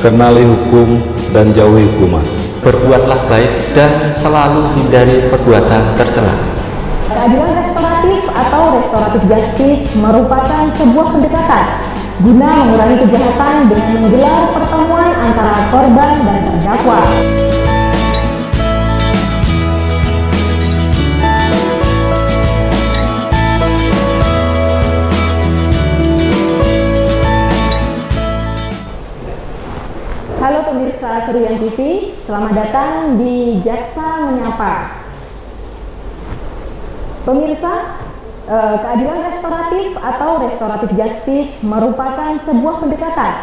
Kenali hukum dan jauhi hukuman. Berbuatlah baik dan selalu hindari perbuatan tercela. Keadilan restoratif atau restoratif justice merupakan sebuah pendekatan guna mengurangi kejahatan dengan menggelar pertemuan antara korban dan terdakwa. Halo pemirsa Serian TV, selamat datang di Jaksa Menyapa. Pemirsa, keadilan restoratif atau restoratif justice merupakan sebuah pendekatan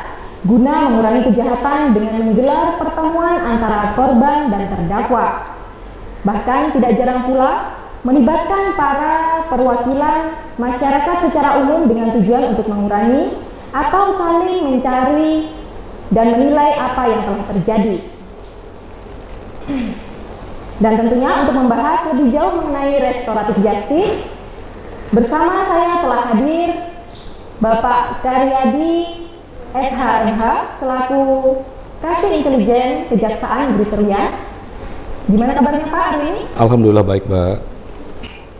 guna mengurangi kejahatan dengan menggelar pertemuan antara korban dan terdakwa. Bahkan tidak jarang pula melibatkan para perwakilan masyarakat secara umum dengan tujuan untuk mengurangi atau saling mencari dan menilai apa yang telah terjadi. Dan tentunya untuk membahas lebih jauh mengenai restoratif justice, bersama saya telah hadir Bapak Karyadi SHMH selaku Kasih Intelijen Kejaksaan Negeri Serian. Gimana kabarnya Pak hari ini? Alhamdulillah baik, Mbak.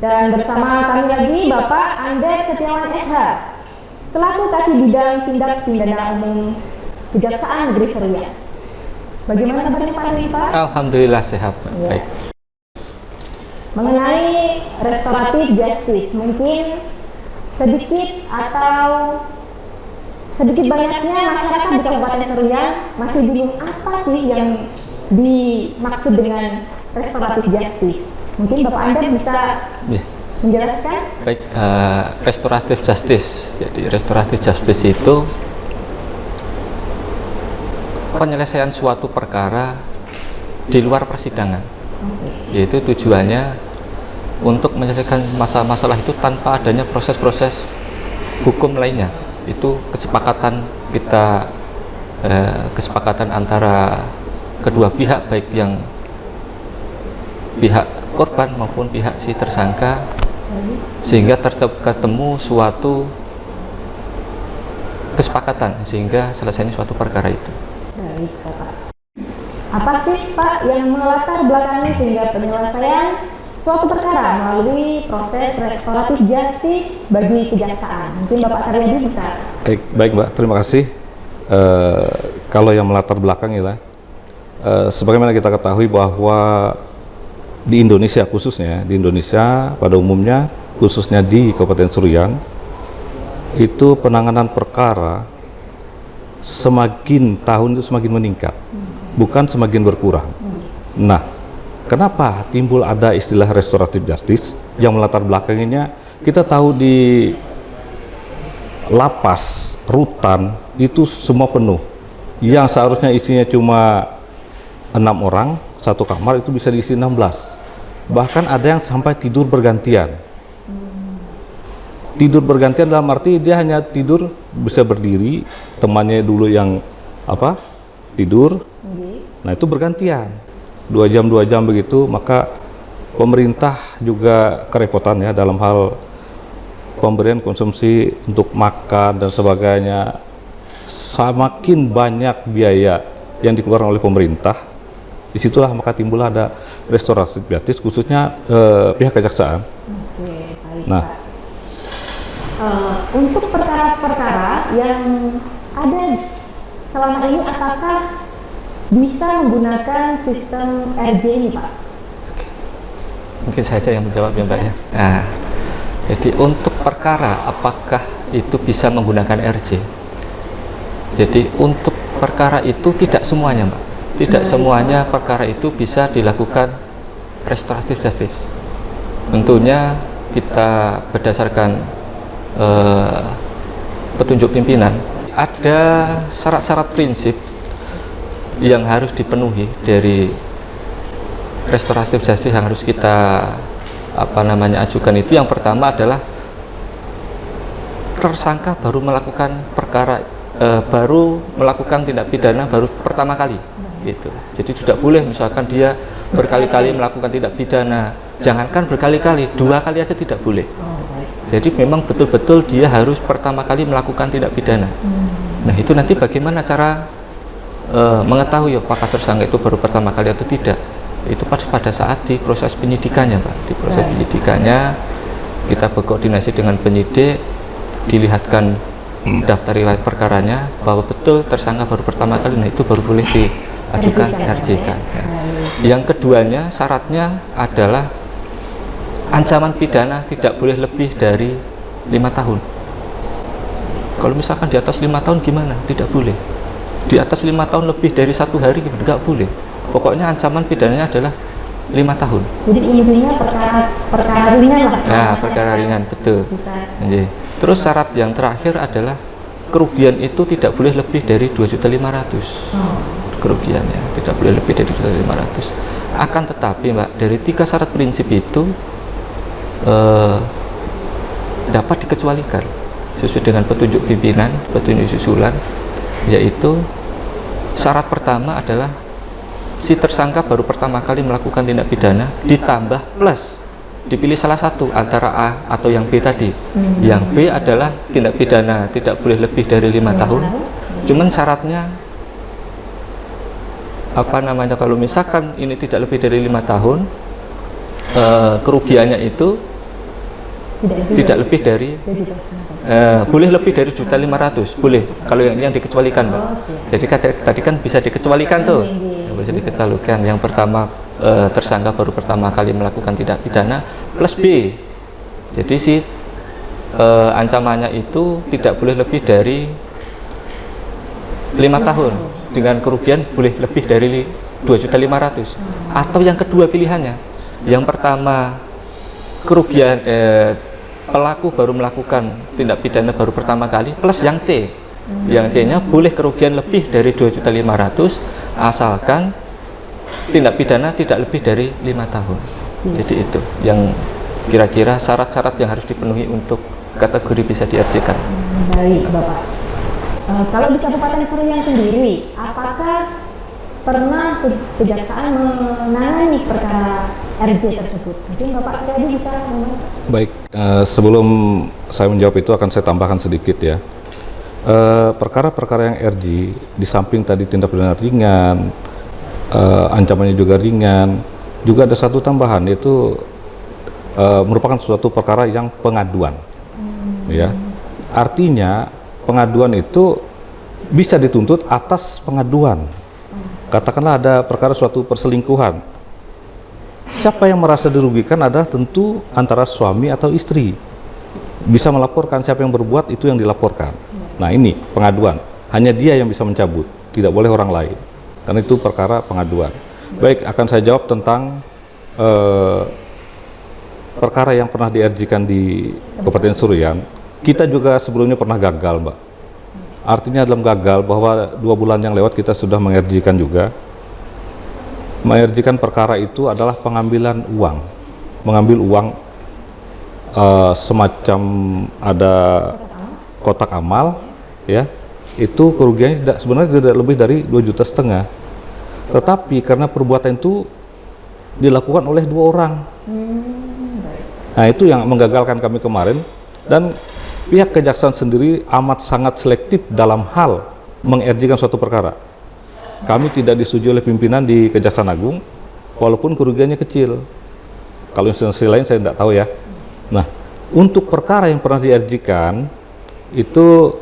Dan bersama kami lagi Bapak Andes Setiawan SH selaku Kasih Bidang Tindak Pidana Umum Kejaksaan Negeri Serian. Bagaimana kabarnya Pak hari ini Pak? Alhamdulillah sehat. Ya. Baik. Mengenai restoratif justice, mungkin sedikit banyaknya masyarakat di Kabupaten Serian masih bingung apa sih yang dimaksud dengan restoratif justice. Mungkin Bapak Anda bisa menjelaskan? Baik, restoratif justice. Jadi restoratif justice itu penyelesaian suatu perkara di luar persidangan. Yaitu tujuannya untuk menyelesaikan masalah-masalah itu tanpa adanya proses-proses hukum lainnya. Itu kesepakatan kita, kesepakatan antara kedua pihak, baik yang pihak korban maupun pihak si tersangka, sehingga ketemu suatu kesepakatan sehingga selesainya suatu perkara itu. Baik, Pak. Apa sih Pak yang melatar belakangi sehingga penyelesaian suatu perkara melalui proses restoratif justice bagi kejaksaan? Mungkin Bapak Karyadi bisa. Baik Mbak, terima kasih. Kalau yang melatar belakang ya, sebagaimana kita ketahui bahwa di Indonesia khususnya, pada umumnya khususnya di Kabupaten Serian, itu penanganan perkara semakin tahun itu semakin meningkat, bukan semakin berkurang. Nah, kenapa timbul ada istilah restoratif justice? Yang melatar belakanginya, kita tahu di lapas, rutan itu semua penuh. Yang seharusnya isinya cuma 6 orang, satu kamar itu bisa diisi 16. Bahkan ada yang sampai tidur bergantian. Tidur bergantian dalam arti dia hanya tidur bisa berdiri, temannya dulu yang tidur. Nah itu bergantian 2 jam begitu. Maka pemerintah juga kerepotan ya dalam hal pemberian konsumsi untuk makan dan sebagainya. Semakin banyak biaya yang dikeluarkan oleh pemerintah, disitulah maka timbul ada restoratif justice khususnya pihak kejaksaan. Oke, baik, nah Pak. Untuk perkara-perkara yang ada selama ini, apakah bisa menggunakan sistem RJ ini Pak? Mungkin saja yang menjawab ya Mbak ya. Nah, jadi untuk perkara apakah itu bisa menggunakan RJ? Jadi untuk perkara itu tidak semuanya Mbak. Tidak semuanya perkara itu bisa dilakukan restoratif justice. Tentunya kita berdasarkan petunjuk pimpinan, ada syarat-syarat prinsip yang harus dipenuhi dari restoratif justice yang harus kita ajukan. Itu yang pertama adalah tersangka baru melakukan perkara, baru melakukan tindak pidana baru pertama kali gitu. Jadi tidak boleh misalkan dia berkali-kali melakukan tindak pidana, jangankan berkali-kali, 2 kali aja tidak boleh. Jadi memang betul-betul dia harus pertama kali melakukan tindak pidana. Nah itu nanti bagaimana cara mengetahui apakah tersangka itu baru pertama kali atau tidak, itu pada saat di proses penyidikannya, Pak. Di proses penyidikannya kita berkoordinasi dengan penyidik, dilihatkan daftar riwayat perkaranya bahwa betul tersangka baru pertama kali, nah itu baru boleh diajukan RJK. Ya. Yang keduanya syaratnya adalah ancaman pidana tidak boleh lebih dari 5 tahun. Kalau misalkan di atas 5 tahun gimana? Tidak boleh. Di atas 5 tahun lebih dari 1 hari gimana? Nggak boleh. Pokoknya ancaman pidananya adalah 5 tahun. Jadi intinya perkara ringan lah. Ya, perkara ringan, betul. Bisa. Terus syarat yang terakhir adalah kerugian itu tidak boleh lebih dari 2.500.000. Kerugiannya tidak boleh lebih dari 2.500.000. Akan tetapi, Mbak, dari 3 syarat prinsip itu dapat dikecualikan sesuai dengan petunjuk pimpinan, petunjuk susulan, yaitu syarat pertama adalah si tersangka baru pertama kali melakukan tindak pidana ditambah plus dipilih salah satu antara A atau yang B tadi. Yang B adalah tindak pidana tidak boleh lebih dari 5 tahun. Cuman syaratnya kalau misalkan ini tidak lebih dari 5 tahun, kerugiannya itu tidak lebih dari boleh lebih dari 1.500.000, boleh kalau yang dikecualikan, Mbak. Jadi tadi kan bisa dikecualikan tuh, bisa dikecualikan. Yang pertama tersangka baru pertama kali melakukan tindak pidana plus B. Jadi si ancamannya itu tidak boleh lebih dari 5 tahun dengan kerugian boleh lebih dari 2.500.000. Atau yang kedua pilihannya, yang pertama kerugian pelaku baru melakukan tindak pidana baru pertama kali plus yang C. Yang C-nya boleh kerugian lebih dari 2.500.000 asalkan tindak pidana tidak lebih dari 5 tahun. Jadi itu yang kira-kira syarat-syarat yang harus dipenuhi untuk kategori bisa di-RJ-kan. Baik, Bapak. Kalau di Kabupaten Seruyan sendiri, apakah pernah kejaksaan menangani perkara RJ tersebut? Mungkin Bapak tadi bisa. Baik, sebelum saya menjawab itu akan saya tambahkan sedikit ya. Perkara-perkara yang RJ di samping tadi tindak pidana ringan, ancamannya juga ringan, juga ada satu tambahan, yaitu merupakan suatu perkara yang pengaduan. Ya, artinya pengaduan itu bisa dituntut atas pengaduan. Katakanlah ada perkara suatu perselingkuhan, siapa yang merasa dirugikan adalah tentu antara suami atau istri. Bisa melaporkan siapa yang berbuat, itu yang dilaporkan. Nah ini pengaduan, hanya dia yang bisa mencabut, tidak boleh orang lain, karena itu perkara pengaduan. Baik, akan saya jawab tentang perkara yang pernah di-RJ-kan di Kabupaten Seruyan. Kita juga sebelumnya pernah gagal, Mbak. Artinya dalam gagal bahwa 2 bulan yang lewat kita sudah mengerjikan juga. Mengerjikan perkara itu adalah pengambilan uang. Mengambil uang semacam ada kotak amal, ya. Itu kerugiannya sebenarnya tidak lebih dari 2,5 juta. Tetapi karena perbuatan itu dilakukan oleh 2 orang. Nah itu yang menggagalkan kami kemarin, dan pihak kejaksaan sendiri amat sangat selektif dalam hal meng-RJ-kan suatu perkara. Kami tidak disetujui oleh pimpinan di Kejaksaan Agung, walaupun kerugiannya kecil. Kalau instansi lain saya tidak tahu ya. Nah, untuk perkara yang pernah di-RJ-kan itu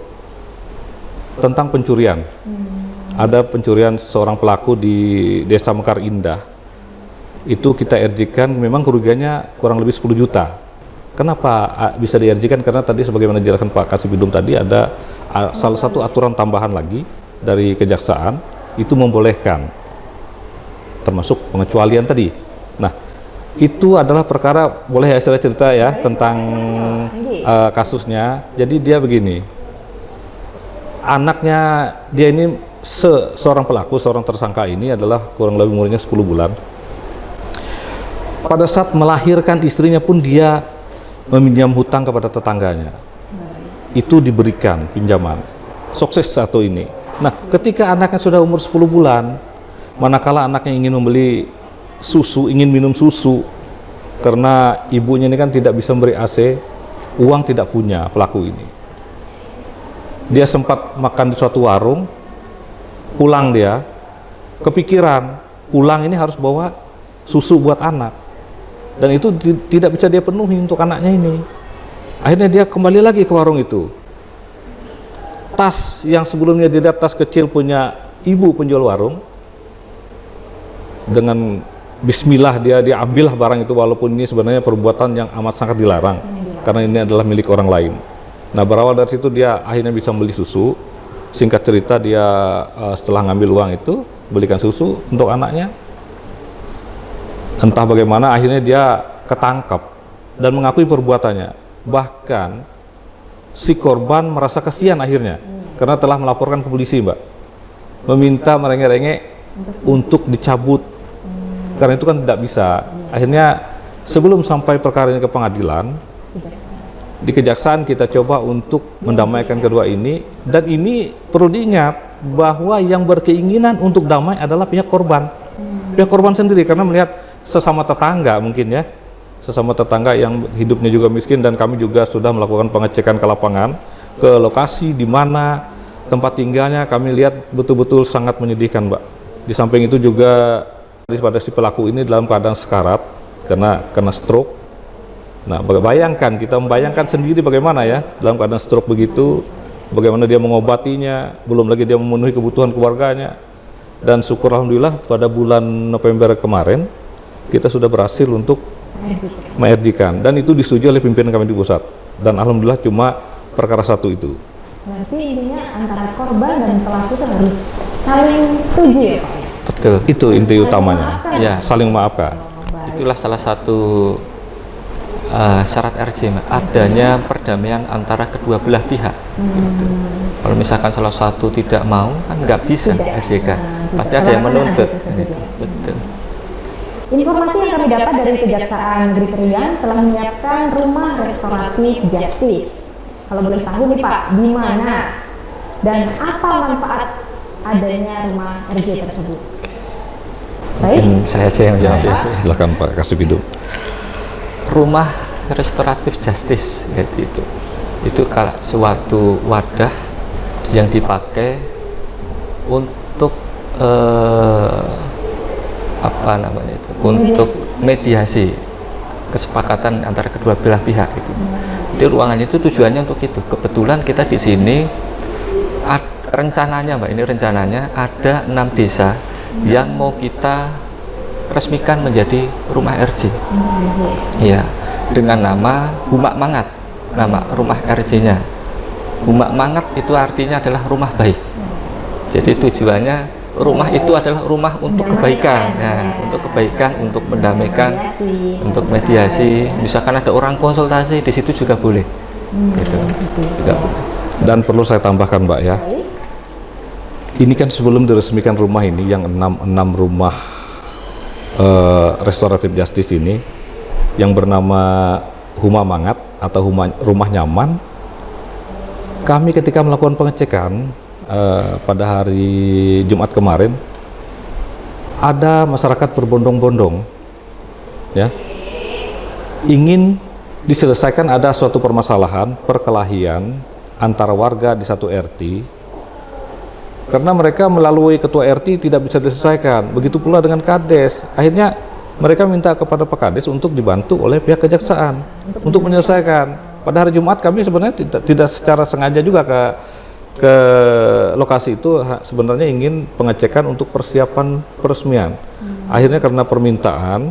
tentang pencurian. Ada pencurian seorang pelaku di Desa Mekar Indah. Itu kita RJ-kan, memang kerugiannya kurang lebih 10 juta. Kenapa bisa di-RJ-kan? Karena tadi sebagaimana dijelaskan Pak Kasibidum tadi, ada salah satu aturan tambahan lagi dari kejaksaan, itu membolehkan, termasuk pengecualian tadi. Nah, itu adalah perkara, boleh saya cerita ya tentang kasusnya. Jadi dia begini, anaknya dia ini seorang pelaku, seorang tersangka ini adalah kurang lebih umurnya 10 bulan. Pada saat melahirkan istrinya pun dia meminjam hutang kepada tetangganya. Itu diberikan pinjaman. Sukses satu ini. Nah, ketika anaknya sudah umur 10 bulan, manakala anaknya ingin membeli susu, ingin minum susu, karena ibunya ini kan tidak bisa memberi AC, uang tidak punya pelaku ini. Dia sempat makan di suatu warung, pulang dia kepikiran pulang ini harus bawa susu buat anak, dan itu tidak bisa dia penuhi untuk anaknya ini. Akhirnya dia kembali lagi ke warung itu. Tas yang sebelumnya dilihat tas kecil punya ibu penjual warung, dengan bismillah dia ambillah barang itu, walaupun ini sebenarnya perbuatan yang amat sangat dilarang karena ini adalah milik orang lain. Nah, berawal dari situ dia akhirnya bisa beli susu. Singkat cerita dia setelah ngambil uang itu belikan susu untuk anaknya. Entah bagaimana akhirnya dia ketangkap dan mengakui perbuatannya. Bahkan si korban merasa kasihan akhirnya karena telah melaporkan ke polisi, Mbak, meminta merengek-rengek untuk dicabut karena itu kan tidak bisa. Akhirnya sebelum sampai perkara ini ke pengadilan, di kejaksaan kita coba untuk mendamaikan kedua ini, dan ini perlu diingat bahwa yang berkeinginan untuk damai adalah pihak korban, pihak korban sendiri, karena melihat sesama tetangga mungkin ya, sesama tetangga yang hidupnya juga miskin, dan kami juga sudah melakukan pengecekan ke lapangan, ke lokasi di mana tempat tinggalnya, kami lihat betul-betul sangat menyedihkan, Mbak. Di samping itu juga pada si pelaku ini dalam keadaan sekarat karena stroke. Nah, kita membayangkan sendiri bagaimana ya dalam keadaan stroke begitu, bagaimana dia mengobatinya, belum lagi dia memenuhi kebutuhan keluarganya. Dan syukur alhamdulillah pada bulan November kemarin kita sudah berhasil untuk mengerjikan, dan itu disetujui oleh pimpinan kami di pusat, dan alhamdulillah cuma perkara satu itu. Berarti intinya antara korban dan pelaku itu harus saling setuju ya, Pak? Betul. Itu inti utamanya. Ya, saling memaafkan. Itulah salah satu syarat RJ, Mbak, adanya perdamaian antara kedua belah pihak. Gitu. Kalau misalkan salah satu tidak mau, kan nggak bisa RJK. Pasti ada yang menuntut. Betul. Informasi yang kami dapat dari Kejaksaan Negeri Serian telah menyiapkan rumah restoratif justice. Kalau boleh tahu nih Pak, di mana dan apa manfaat adanya rumah RJ tersebut? Baik. Saya aja yang jawab ya. Silakan Pak Kasih hidup. Rumah restoratif justice itu kalau suatu wadah yang dipakai untuk untuk mediasi kesepakatan antara kedua belah pihak itu. Jadi ruangan itu tujuannya untuk itu. Kebetulan kita di sini rencananya, Mbak, ini rencananya ada 6 desa yang mau kita resmikan menjadi rumah RJ. Iya, dengan nama Humak Mangat, nama rumah RJ-nya. Humak Mangat itu artinya adalah rumah baik. Jadi tujuannya rumah itu adalah rumah untuk kebaikan, untuk kebaikan, untuk mendamaikan, untuk mediasi. Misalkan ada orang konsultasi di situ juga boleh. Gitu. Juga boleh. Dan perlu saya tambahkan, Mbak ya. Ini kan sebelum diresmikan rumah ini, yang 6 rumah restoratif justice ini yang bernama Huma Mangat atau Rumah Nyaman, kami ketika melakukan pengecekan pada hari Jumat kemarin, ada masyarakat berbondong-bondong ya, ingin diselesaikan ada suatu permasalahan perkelahian antara warga di satu RT, karena mereka melalui ketua RT tidak bisa diselesaikan. Begitu pula dengan Kades. Akhirnya mereka minta kepada Pak Kades untuk dibantu oleh pihak kejaksaan untuk menyelesaikan. Pada hari Jumat kami sebenarnya tidak secara sengaja juga ke lokasi itu, sebenarnya ingin pengecekan untuk persiapan peresmian. Akhirnya karena permintaan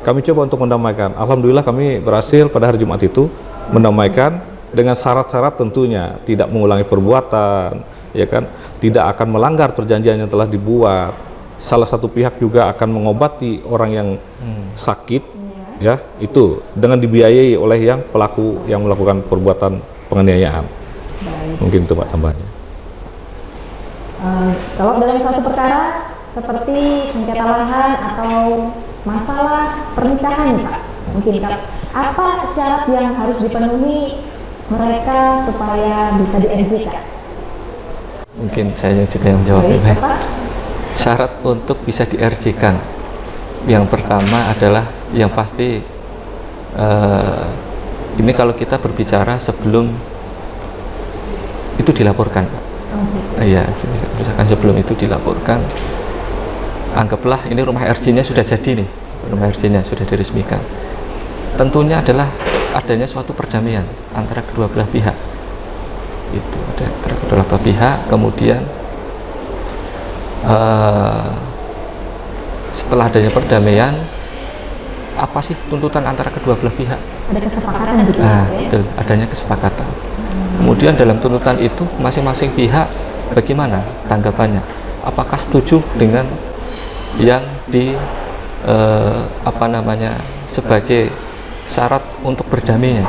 kami coba untuk mendamaikan. Alhamdulillah kami berhasil pada hari Jumat itu mendamaikan dengan syarat-syarat tentunya tidak mengulangi perbuatan, ya kan, tidak akan melanggar perjanjian yang telah dibuat. Salah satu pihak juga akan mengobati orang yang sakit, ya, itu dengan dibiayai oleh yang pelaku yang melakukan perbuatan penganiayaan. Mungkin itu Pak tambahannya. Kalau dalam suatu perkara seperti sengketa lahan atau masalah pernikahan nih Pak, mungkin apa syarat yang harus dipenuhi mereka supaya bisa di-RJ-kan? Mungkin saya juga yang jawab. Syarat untuk bisa di-RJ-kan yang pertama adalah yang pasti ini kalau kita berbicara sebelum itu dilaporkan, Iya, misalkan sebelum itu dilaporkan, anggaplah ini rumah RJ-nya sudah jadi nih, rumah RJ-nya sudah diresmikan. Tentunya adalah adanya suatu perdamaian antara kedua belah pihak. Itu ada antara kedua belah pihak, kemudian setelah adanya perdamaian, apa sih tuntutan antara kedua belah pihak? Ada kesepakatan gitu Nah, ya? betul, adanya kesepakatan. Kemudian dalam tuntutan itu masing-masing pihak bagaimana tanggapannya? Apakah setuju dengan yang di sebagai syarat untuk berdamainya?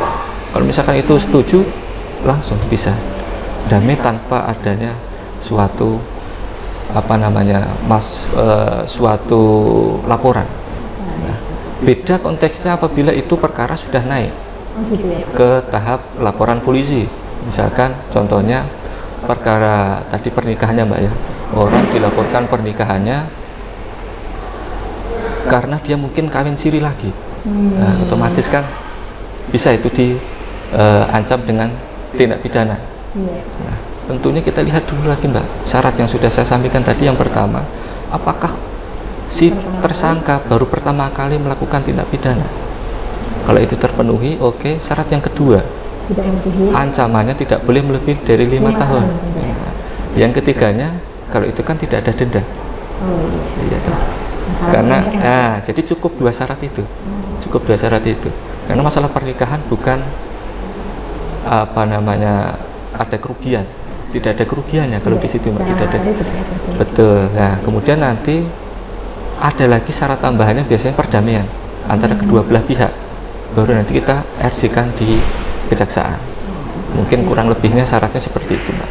Kalau misalkan itu setuju, langsung bisa damai tanpa adanya suatu suatu laporan. Nah, beda konteksnya apabila itu perkara sudah naik Gitu ya? ke tahap laporan polisi. Misalkan contohnya perkara tadi pernikahannya Mbak ya, orang dilaporkan pernikahannya karena dia mungkin kawin siri lagi. Nah, otomatis kan bisa itu diancam dengan tindak pidana. Nah, tentunya kita lihat dulu lagi Mbak, syarat yang sudah saya sampaikan tadi. Yang pertama, apakah si tersangka baru pertama kali melakukan tindak pidana? Kalau itu terpenuhi, oke. Syarat yang kedua, Tidak memenuhi. ancamannya tidak boleh melebihi dari 5 tahun. Nah, yang ketiganya, kalau itu kan tidak ada denda. Iya, toh. Karena jadi cukup 2 syarat itu. Cukup 2 syarat itu. Karena masalah pernikahan bukan ada kerugian. Tidak ada kerugiannya kalau di situ Mbak, tidak ada. Betul. Nah, kemudian nanti ada lagi syarat tambahannya, biasanya perdamaian antara kedua belah pihak. Baru nanti kita RJ-kan di kejaksaan. Mungkin kurang lebihnya syaratnya seperti itu, Mbak.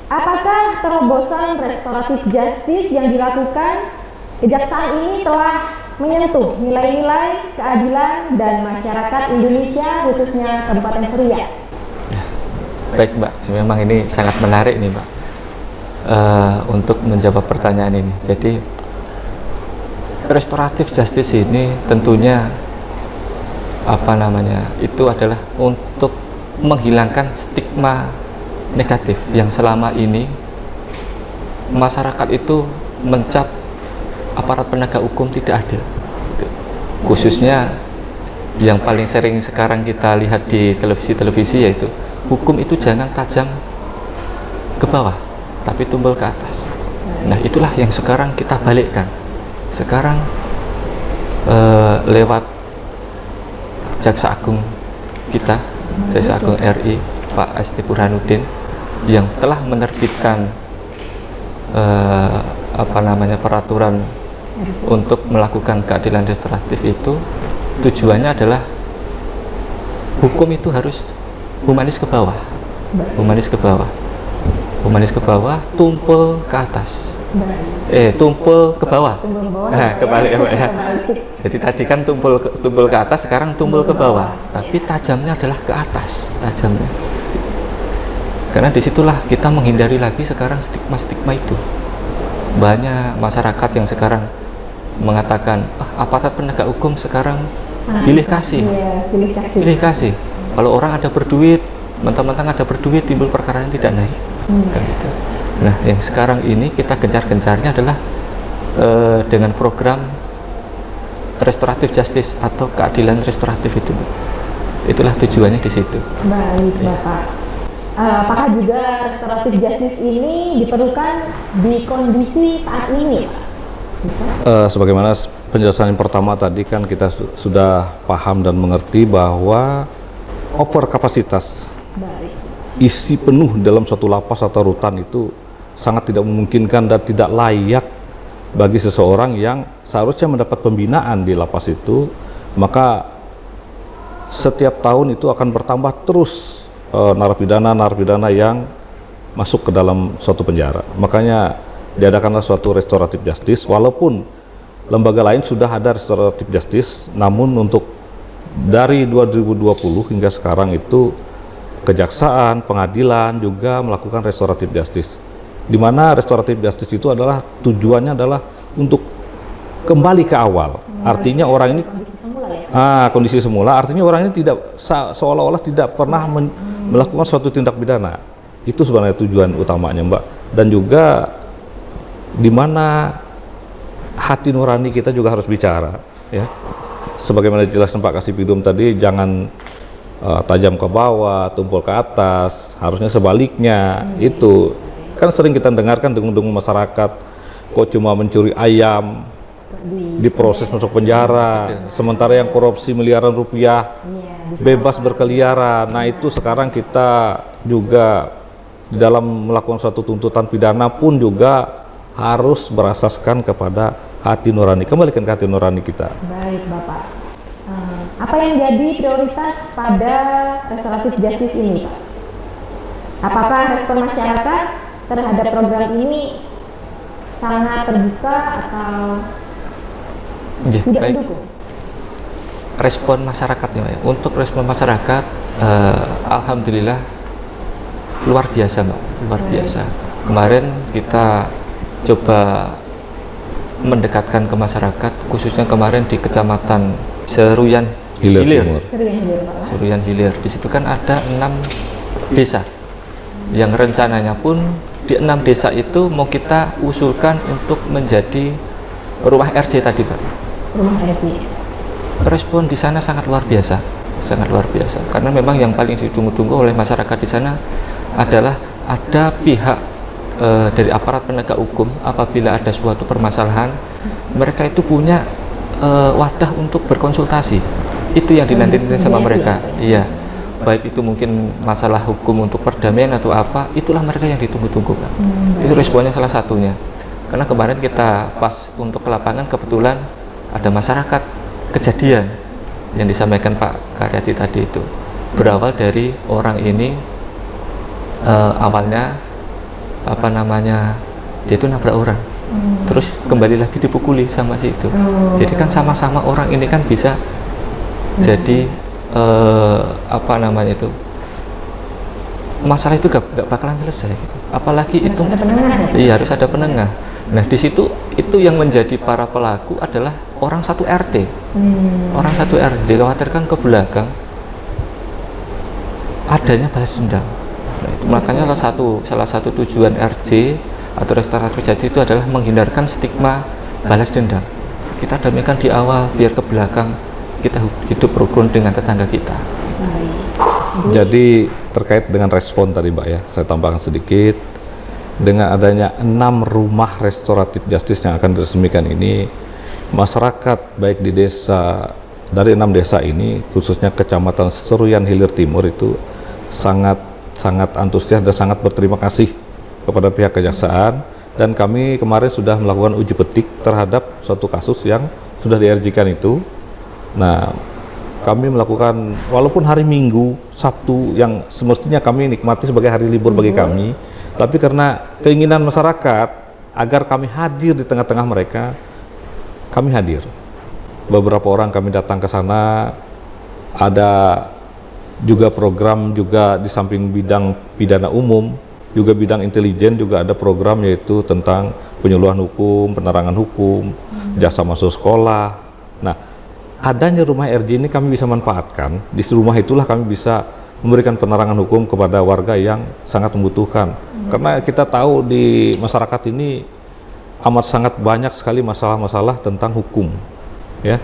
Apakah terobosan restoratif justice yang dilakukan kejaksaan ini telah menyentuh nilai-nilai keadilan dan masyarakat Indonesia, khususnya Kabupaten Seruyan? Baik Mbak, memang ini sangat menarik nih Mbak, untuk menjawab pertanyaan ini. Jadi restoratif justice ini tentunya itu adalah untuk menghilangkan stigma negatif yang selama ini masyarakat itu mencap aparat penegak hukum tidak ada. Khususnya yang paling sering sekarang kita lihat di televisi-televisi, yaitu hukum itu jangan tajam ke bawah tapi tumpul ke atas. Nah, itulah yang sekarang kita balikkan. Sekarang lewat Jaksa Agung kita, Jaksa Agung RI Pak Asti Burhanuddin, yang telah menerbitkan peraturan untuk melakukan keadilan restoratif itu, tujuannya adalah hukum itu harus humanis ke bawah, humanis ke bawah, humanis ke bawah, tumpul ke atas, tumpul ke bawah. Nah, kebalik ya Pak ya. Jadi tadi kan tumpul ke atas, sekarang tumpul ke bawah, tapi tajamnya adalah ke atas, tajamnya. Karena disitulah kita menghindari lagi sekarang stigma-stigma itu. Banyak masyarakat yang sekarang mengatakan, aparat penegak hukum sekarang pilih kasih, pilih kasih. Kalau orang ada berduit, mentang-mentang ada berduit, timbul perkara yang tidak naik. Kan gitu. Nah, yang sekarang ini kita gencar-gencarnya adalah dengan program restoratif justice atau keadilan restoratif itu. Itulah tujuannya di situ. Baik, Bapak. Apakah juga restoratif justice ini diperlukan di kondisi saat ini? Sebagaimana penjelasan yang pertama tadi kan kita sudah paham dan mengerti bahwa over kapasitas, isi penuh dalam suatu lapas atau rutan itu sangat tidak memungkinkan dan tidak layak bagi seseorang yang seharusnya mendapat pembinaan di lapas itu. Maka setiap tahun itu akan bertambah terus narapidana yang masuk ke dalam suatu penjara. Makanya diadakanlah suatu restoratif justice. Walaupun lembaga lain sudah ada restoratif justice, namun untuk dari 2020 hingga sekarang itu kejaksaan, pengadilan juga melakukan restoratif justice, di mana restoratif justice itu adalah tujuannya adalah untuk kembali ke awal. Artinya orang ini kondisi semula, artinya orang ini tidak seolah-olah tidak pernah melakukan suatu tindak pidana. Itu sebenarnya tujuan utamanya, Mbak. Dan juga di mana hati nurani kita juga harus bicara, ya. Sebagaimana dijelaskan Pak Kasipidum tadi, jangan tajam ke bawah, tumpul ke atas, harusnya sebaliknya. Itu kan sering kita dengarkan dengung-dengung masyarakat, kok cuma mencuri ayam diproses masuk penjara, sementara yang korupsi miliaran rupiah bebas berkeliaran. Nah, itu sekarang kita juga di dalam melakukan suatu tuntutan pidana pun juga harus berasaskan kepada hati nurani, kembalikan ke hati nurani kita. Baik, Bapak. Apa yang jadi prioritas pada restoratif justice ini, Pak? Apakah respon masyarakat terhadap program ini sangat terbuka atau tidak mendukung? Respon masyarakatnya, ya. Untuk respon masyarakat, alhamdulillah luar biasa, Mbak, luar biasa. Kemarin kita coba mendekatkan ke masyarakat, khususnya kemarin di Kecamatan Seruyan Hilir. Seruyan Hilir. Di situ kan ada 6 desa yang rencananya pun di 6 desa itu mau kita usulkan untuk menjadi rumah RJ tadi, Pak. Rumah RJ. Respon di sana sangat luar biasa, sangat luar biasa. Karena memang yang paling ditunggu-tunggu oleh masyarakat di sana adalah ada pihak dari aparat penegak hukum. Apabila ada suatu permasalahan, mereka itu punya wadah untuk berkonsultasi. Itu yang dinanti-nanti sama mereka. Iya, baik itu mungkin masalah hukum untuk perdamaian atau apa, itulah mereka yang ditunggu-tunggu, Pak. Itu responnya salah satunya. Karena kemarin kita pas untuk ke lapangan, kebetulan ada masyarakat kejadian yang disampaikan Pak Karyadi tadi itu berawal dari orang ini awalnya dia itu nabrak orang, terus kembali lagi dipukuli sama si itu. Jadi kan sama-sama orang ini kan bisa jadi masalah itu gak bakalan selesai gitu. Apalagi harus itu ada penengah, ya? Iya, harus ada penengah. Nah, di situ itu yang menjadi para pelaku adalah orang satu RT. Orang satu RT dikhawatirkan ke belakang adanya balas dendam. Nah, itu makanya salah satu tujuan RJ atau restoratif justice itu adalah menghindarkan stigma balas dendam. Kita damaikan di awal biar ke belakang kita hidup rukun dengan tetangga kita. Jadi terkait dengan respon tadi, Mbak, ya, saya tambahkan sedikit. Dengan adanya 6 rumah restoratif justice yang akan diresmikan ini, masyarakat baik di desa, dari 6 desa ini, khususnya Kecamatan Seruyan Hilir Timur itu sangat antusias dan sangat berterima kasih kepada pihak kejaksaan. Dan kami kemarin sudah melakukan uji petik terhadap suatu kasus yang sudah di-RJ-kan itu. Nah, kami melakukan, walaupun hari Minggu, Sabtu yang semestinya kami nikmati sebagai hari libur bagi kami, tapi karena keinginan masyarakat agar kami hadir di tengah-tengah mereka, kami hadir. Beberapa orang kami datang ke sana, ada juga program juga di samping bidang pidana umum, juga bidang intelijen juga ada program yaitu tentang penyuluhan hukum, penerangan hukum, jasa masuk sekolah. Nah, adanya rumah RJ ini kami bisa manfaatkan. Di rumah itulah kami bisa memberikan penerangan hukum kepada warga yang sangat membutuhkan. Karena kita tahu di masyarakat ini amat sangat banyak sekali masalah-masalah tentang hukum, ya.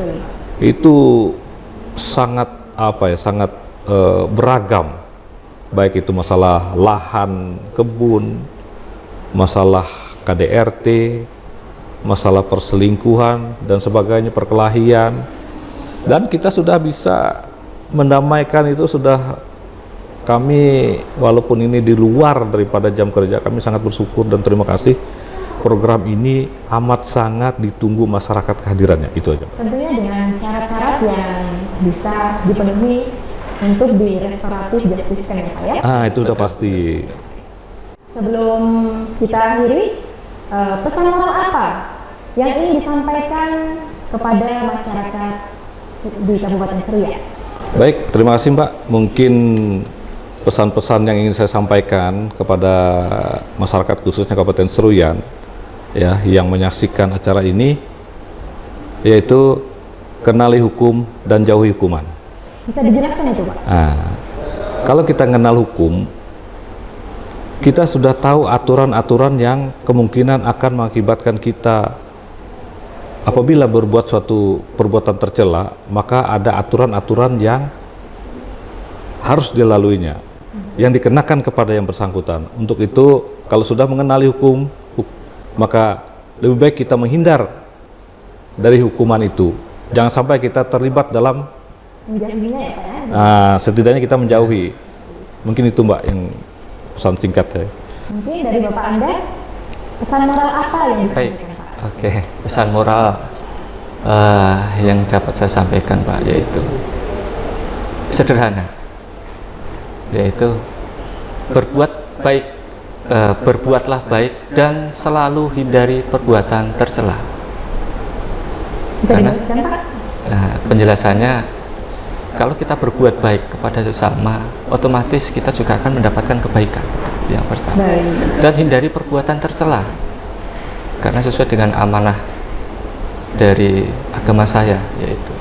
Itu sangat sangat beragam. Baik itu masalah lahan kebun, masalah KDRT, masalah perselingkuhan dan sebagainya, perkelahian. Dan kita sudah bisa mendamaikan itu, sudah kami, walaupun ini di luar daripada jam kerja, kami sangat bersyukur dan terima kasih. Program ini amat sangat ditunggu masyarakat kehadirannya. Itu aja. Tentunya dengan syarat-syarat yang bisa dipenuhi untuk di restoratif justice ya, Pak, ya? Itu sudah pasti. Sebelum kita akhiri, pesan moral apa yang ingin disampaikan kepada masyarakat di Kabupaten Seruyan? Baik, terima kasih, Mbak. Mungkin pesan-pesan yang ingin saya sampaikan kepada masyarakat khususnya Kabupaten Seruyan, ya, yang menyaksikan acara ini, yaitu kenali hukum dan jauhi hukuman. Bisa dijelaskan itu, Pak? Kalau kita kenal hukum, kita sudah tahu aturan-aturan yang kemungkinan akan mengakibatkan kita apabila berbuat suatu perbuatan tercela, maka ada aturan-aturan yang harus dilaluinya, yang dikenakan kepada yang bersangkutan. Untuk itu, kalau sudah mengenali hukum, maka lebih baik kita menghindar dari hukuman itu. Jangan sampai kita terlibat dalam Menjauhinya ya Pak ya? setidaknya kita menjauhi. Mungkin itu Mbak yang pesan singkat ya. Mungkin dari Bapak Anda, pesan moral apa yang Baik, disampaikan Pak? oke. Pesan moral yang dapat saya sampaikan Pak, yaitu sederhana, yaitu berbuat baik, berbuatlah baik dan selalu hindari perbuatan tercela. Bisa Karena dijelaskan Pak? penjelasannya, kalau kita berbuat baik kepada sesama, otomatis kita juga akan mendapatkan kebaikan yang pertama. Baik. Dan hindari perbuatan tercela, karena sesuai dengan amanah dari agama saya, yaitu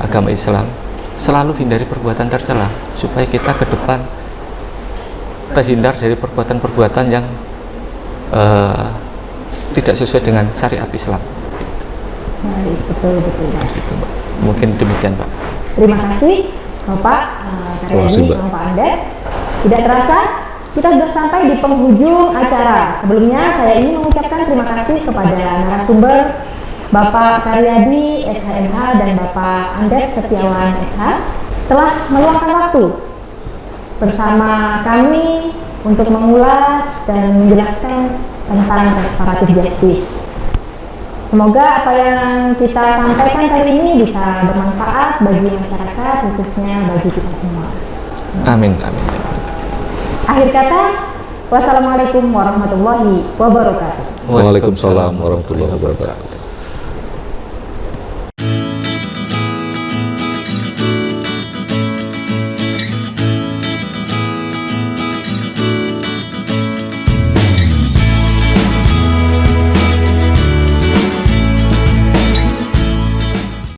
agama Islam, selalu hindari perbuatan tercela supaya kita ke depan terhindar dari perbuatan-perbuatan yang tidak sesuai dengan syariat Islam. Baik, betul Pak. Gitu, Mbak. Mungkin demikian Pak. Terima kasih Bapak Terima kasih, Karyadi Mbak. sama Pak Andet. Tidak terasa kita sudah sampai di penghujung acara. Sebelumnya saya ingin mengucapkan terima kasih kepada narasumber Bapak Karyadi SHMH dan Bapak Andet Setiawan SH telah meluangkan waktu bersama kami untuk mengulas dan menjelaskan tentang restoratif justice. Semoga apa yang kita sampaikan kali ini bisa bermanfaat bagi masyarakat, khususnya bagi kita semua. Amin, amin. Akhir kata, wassalamualaikum warahmatullahi wabarakatuh. Waalaikumsalam warahmatullahi wabarakatuh.